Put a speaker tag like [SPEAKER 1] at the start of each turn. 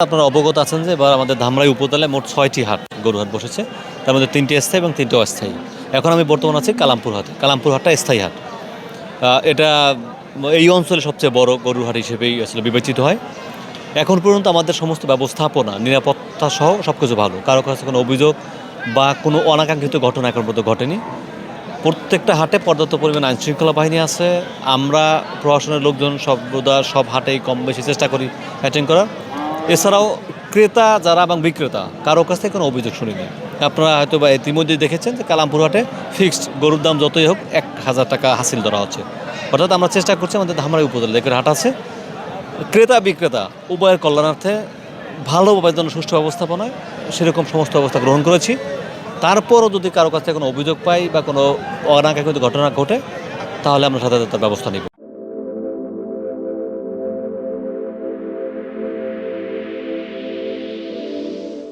[SPEAKER 1] আপনারা অবগত আছেন যে এবার আমাদের ধামরাই উপজেলায় মোট ৬টি হাট গরু হাট বসেছে। তার মধ্যে ৩টি স্থায়ী এবং ৩টি অস্থায়ী। এখন আমি বর্তমান আছি কালামপুর হাটে। কালামপুর হাটটা স্থায়ী হাট। এটা এই অঞ্চলে সবচেয়ে বড় গরুর হাট হিসেবেই আসলে বিবেচিত হয়। এখন পর্যন্ত আমাদের সমস্ত ব্যবস্থাপনা, নিরাপত্তা সহ সব কিছু ভালো। কারো কাছে কোনো অভিযোগ বা কোনো অনাকাঙ্ক্ষিত ঘটনা এখন পর্যন্ত ঘটেনি। প্রত্যেকটা হাটে পর্যাপ্ত পরিমাণ আইনশৃঙ্খলা বাহিনী আছে। আমরা প্রশাসনের লোকজন সর্বদা সব হাটেই কম বেশি চেষ্টা করি অ্যাটেন্ড করার। এছাড়াও ক্রেতা যারা এবং বিক্রেতা কারো কাছ থেকে কোনো অভিযোগ শুনিনি। আপনারা হয়তো বা ইতিমধ্যেই দেখেছেন যে কালামপুর হাটে ফিক্সড গরুর দাম যতই হোক ১,০০০ টাকা হাসিল ধরা হচ্ছে। অর্থাৎ আমরা চেষ্টা করছি আমাদের ধামরাই উপজেলা দেখে হাট আছে, ক্রেতা বিক্রেতা উভয়ের কল্যাণার্থে ভালোভাবে যেন সুষ্ঠু ব্যবস্থাপনায় সেরকম সমস্ত ব্যবস্থা গ্রহণ করেছি। তারপরও যদি কারো কাছ থেকে কোনো অভিযোগ পাই বা কোনো অনাকাঙ্ক্ষিত ঘটনা ঘটে তাহলে আমরা সাথে সাথে তার ব্যবস্থা নিব।